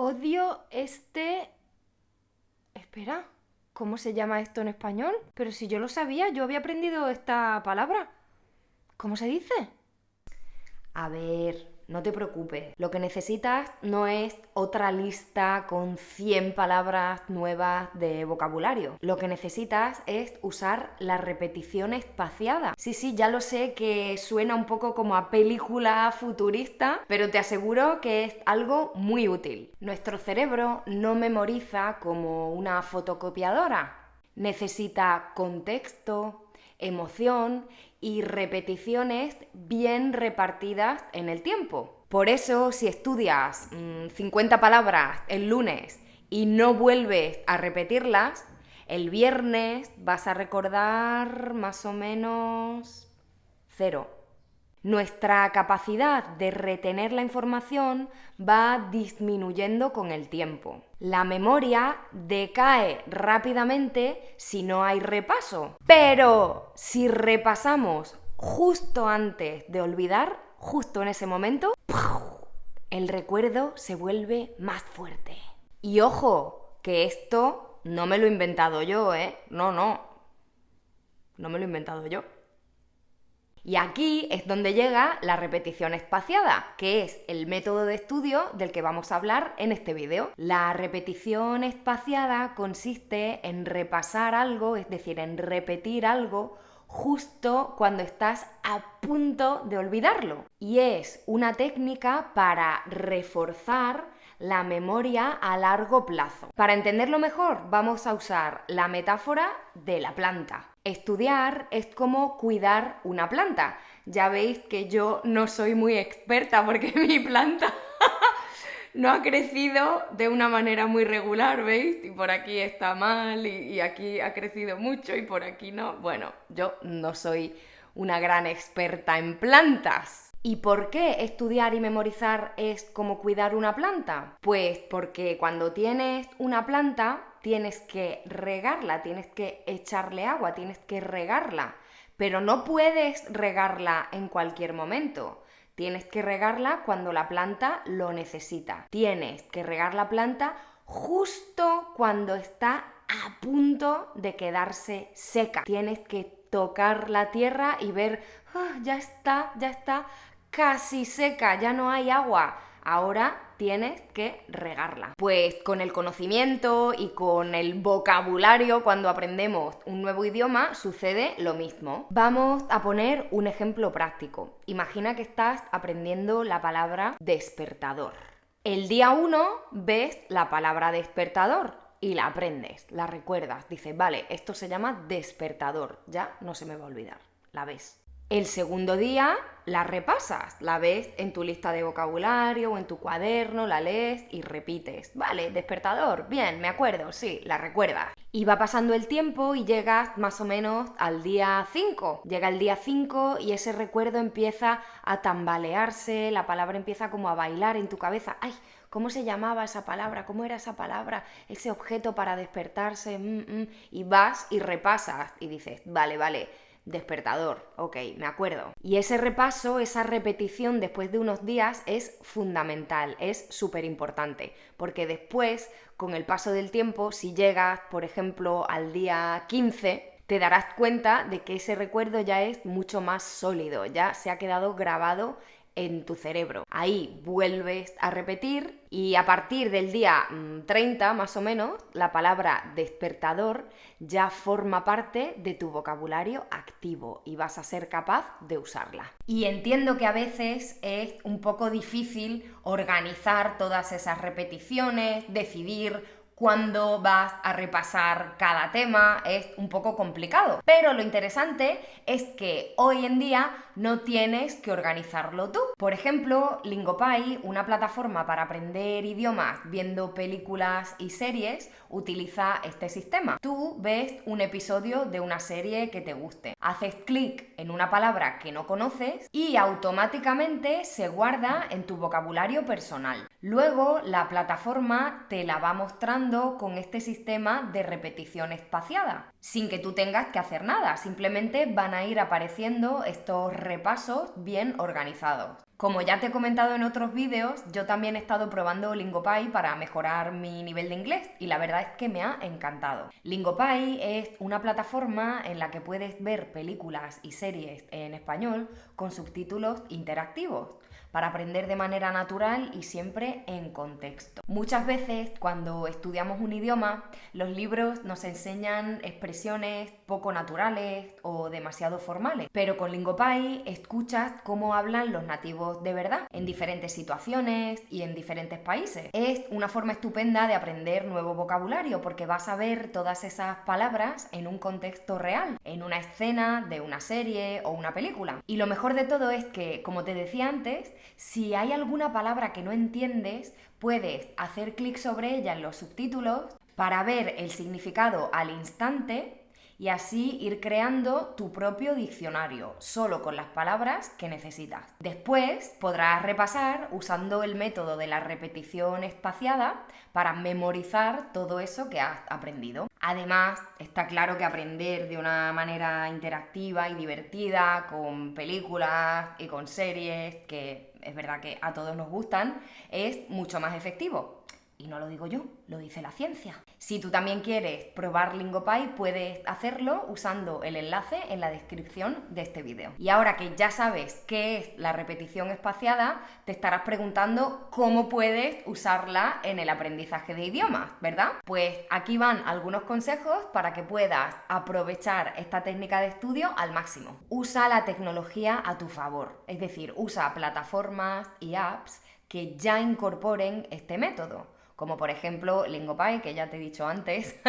Odio este... Espera, ¿cómo se llama esto en español? Pero si yo lo sabía, yo había aprendido esta palabra. ¿Cómo se dice? A ver, no te preocupes. Lo que necesitas no es otra lista con 100 palabras nuevas de vocabulario. Lo que necesitas es usar la repetición espaciada. Sí, ya lo sé que suena un poco como a película futurista, pero te aseguro que es algo muy útil. Nuestro cerebro no memoriza como una fotocopiadora. Necesita contexto, emoción y repeticiones bien repartidas en el tiempo. Por eso, si estudias 50 palabras el lunes y no vuelves a repetirlas, el viernes vas a recordar más o menos 0. Nuestra capacidad de retener la información va disminuyendo con el tiempo. La memoria decae rápidamente si no hay repaso. Pero si repasamos justo antes de olvidar, justo en ese momento, el recuerdo se vuelve más fuerte. Y ojo, que esto no me lo he inventado yo, ¿eh? No me lo he inventado yo. Y aquí es donde llega la repetición espaciada, que es el método de estudio del que vamos a hablar en este vídeo. La repetición espaciada consiste en repasar algo, es decir, en repetir algo justo cuando estás a punto de olvidarlo. Y es una técnica para reforzar la memoria a largo plazo. Para entenderlo mejor, vamos a usar la metáfora de la planta. Estudiar es como cuidar una planta. Ya veis que yo no soy muy experta porque mi planta no ha crecido de una manera muy regular, ¿veis? Y por aquí está mal y aquí ha crecido mucho y por aquí no. Bueno, yo no soy una gran experta en plantas. ¿Y por qué estudiar y memorizar es como cuidar una planta? Pues porque cuando tienes una planta tienes que regarla, tienes que echarle agua, tienes que regarla, pero no puedes regarla en cualquier momento. Tienes que regarla cuando la planta lo necesita. Tienes que regar la planta justo cuando está a punto de quedarse seca. Tienes que tocar la tierra y ver, ya está casi seca, ya no hay agua. Ahora tienes que regarla. Pues con el conocimiento y con el vocabulario, cuando aprendemos un nuevo idioma, sucede lo mismo. Vamos a poner un ejemplo práctico. Imagina que estás aprendiendo la palabra despertador. El día 1 ves la palabra despertador y la aprendes, la recuerdas. Dices, vale, esto se llama despertador, ya no se me va a olvidar. La ves. El segundo día la repasas, la ves en tu lista de vocabulario o en tu cuaderno, la lees y repites. Vale, despertador, bien, me acuerdo, sí, la recuerdas. Y va pasando el tiempo y llegas más o menos al día 5. Llega el día 5 y ese recuerdo empieza a tambalearse, la palabra empieza como a bailar en tu cabeza. ¡Ay! ¿Cómo se llamaba esa palabra? ¿Cómo era esa palabra? Ese objeto para despertarse. Y vas y repasas y dices, vale. Despertador, ok, me acuerdo. Y ese repaso, esa repetición después de unos días es fundamental, es súper importante, porque después, con el paso del tiempo, si llegas, por ejemplo, al día 15, te darás cuenta de que ese recuerdo ya es mucho más sólido, ya se ha quedado grabado en tu cerebro. Ahí vuelves a repetir y a partir del día 30 más o menos, la palabra despertador ya forma parte de tu vocabulario activo y vas a ser capaz de usarla. Y entiendo que a veces es un poco difícil organizar todas esas repeticiones, decidir cuando vas a repasar cada tema, es un poco complicado. Pero lo interesante es que hoy en día no tienes que organizarlo tú. Por ejemplo, Lingopie, una plataforma para aprender idiomas viendo películas y series, utiliza este sistema. Tú ves un episodio de una serie que te guste, haces clic en una palabra que no conoces y automáticamente se guarda en tu vocabulario personal. Luego, la plataforma te la va mostrando con este sistema de repetición espaciada, sin que tú tengas que hacer nada, simplemente van a ir apareciendo estos repasos bien organizados. Como ya te he comentado en otros vídeos, yo también he estado probando Lingopie para mejorar mi nivel de inglés y la verdad es que me ha encantado. Lingopie es una plataforma en la que puedes ver películas y series en español con subtítulos interactivos para aprender de manera natural y siempre en contexto. Muchas veces cuando estudiamos un idioma, los libros nos enseñan expresiones poco naturales o demasiado formales, pero con Lingopie escuchas cómo hablan los nativos de verdad, en diferentes situaciones y en diferentes países. Es una forma estupenda de aprender nuevo vocabulario porque vas a ver todas esas palabras en un contexto real, en una escena de una serie o una película. Y lo mejor de todo es que, como te decía antes, si hay alguna palabra que no entiendes, puedes hacer clic sobre ella en los subtítulos para ver el significado al instante y así ir creando tu propio diccionario, solo con las palabras que necesitas. Después podrás repasar usando el método de la repetición espaciada para memorizar todo eso que has aprendido. Además, está claro que aprender de una manera interactiva y divertida, con películas y con series, que es verdad que a todos nos gustan, es mucho más efectivo. Y no lo digo yo, lo dice la ciencia. Si tú también quieres probar Lingopie, puedes hacerlo usando el enlace en la descripción de este vídeo. Y ahora que ya sabes qué es la repetición espaciada, te estarás preguntando cómo puedes usarla en el aprendizaje de idiomas, ¿verdad? Pues aquí van algunos consejos para que puedas aprovechar esta técnica de estudio al máximo. Usa la tecnología a tu favor, es decir, usa plataformas y apps que ya incorporen este método, como por ejemplo Lingopie, que ya te he dicho antes,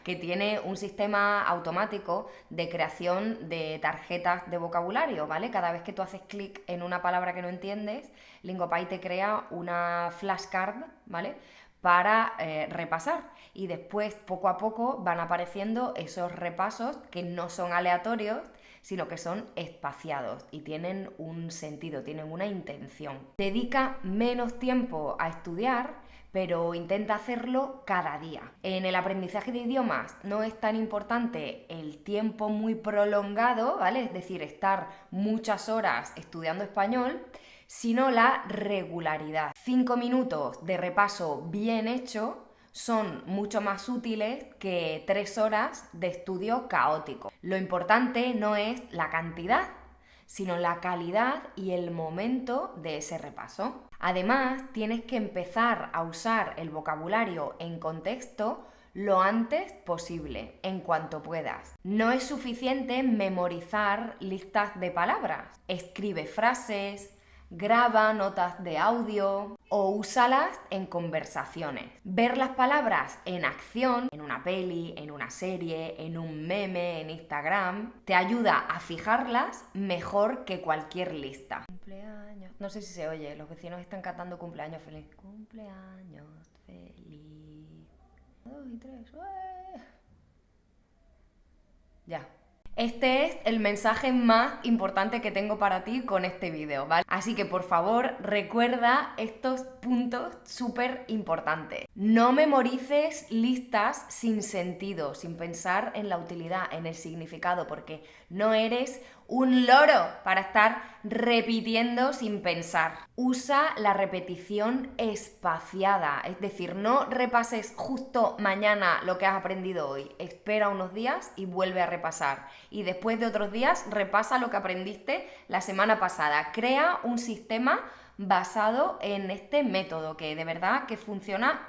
que tiene un sistema automático de creación de tarjetas de vocabulario, ¿vale? Cada vez que tú haces clic en una palabra que no entiendes, Lingopie te crea una flashcard, ¿vale?, para repasar, y después poco a poco van apareciendo esos repasos que no son aleatorios, sino que son espaciados y tienen un sentido, tienen una intención. Dedica menos tiempo a estudiar, pero intenta hacerlo cada día. En el aprendizaje de idiomas no es tan importante el tiempo muy prolongado, ¿vale?, es decir, estar muchas horas estudiando español, sino la regularidad. 5 minutos de repaso bien hecho son mucho más útiles que 3 horas de estudio caótico. Lo importante no es la cantidad, sino la calidad y el momento de ese repaso. Además, tienes que empezar a usar el vocabulario en contexto lo antes posible, en cuanto puedas. No es suficiente memorizar listas de palabras. Escribe frases, graba notas de audio o úsalas en conversaciones. Ver las palabras en acción, en una peli, en una serie, en un meme, en Instagram, te ayuda a fijarlas mejor que cualquier lista. Cumpleaños. No sé si se oye, los vecinos están cantando cumpleaños feliz. Cumpleaños feliz. 2 y 3. Ya. Este es el mensaje más importante que tengo para ti con este vídeo, ¿vale? Así que por favor recuerda estos puntos súper importantes. No memorices listas sin sentido, sin pensar en la utilidad, en el significado, porque no eres un loro para estar repitiendo sin pensar. Usa la repetición espaciada, es decir, no repases justo mañana lo que has aprendido hoy. Espera unos días y vuelve a repasar. Y después de otros días repasa lo que aprendiste la semana pasada. Crea un sistema basado en este método que de verdad que funciona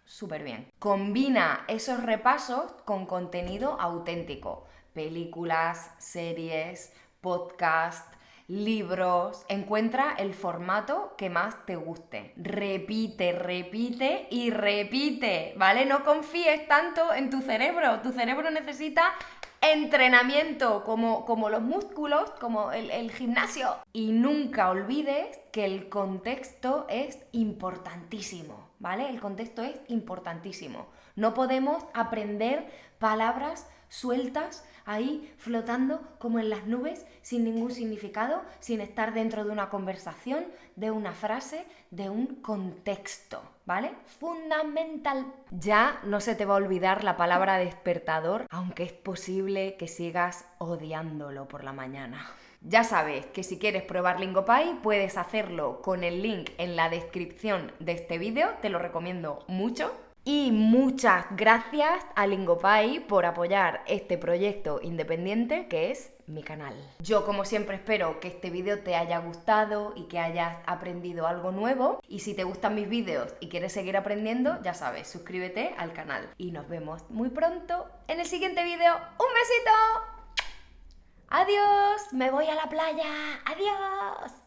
súper bien. Combina esos repasos con contenido auténtico. Películas, series, podcast, libros. Encuentra el formato que más te guste. Repite, repite y repite, ¿vale? No confíes tanto en tu cerebro. Tu cerebro necesita entrenamiento, como los músculos, como el gimnasio. Y nunca olvides que el contexto es importantísimo, ¿vale? El contexto es importantísimo. No podemos aprender palabras sueltas, ahí flotando como en las nubes, sin ningún significado, sin estar dentro de una conversación, de una frase, de un contexto, ¿vale? Fundamental. Ya no se te va a olvidar la palabra despertador, aunque es posible que sigas odiándolo por la mañana. Ya sabes que si quieres probar Lingopie puedes hacerlo con el link en la descripción de este vídeo, te lo recomiendo mucho. Y muchas gracias a Lingopie por apoyar este proyecto independiente que es mi canal. Yo como siempre espero que este vídeo te haya gustado y que hayas aprendido algo nuevo. Y si te gustan mis vídeos y quieres seguir aprendiendo, ya sabes, suscríbete al canal. Y nos vemos muy pronto en el siguiente vídeo. ¡Un besito! ¡Adiós! ¡Me voy a la playa! ¡Adiós!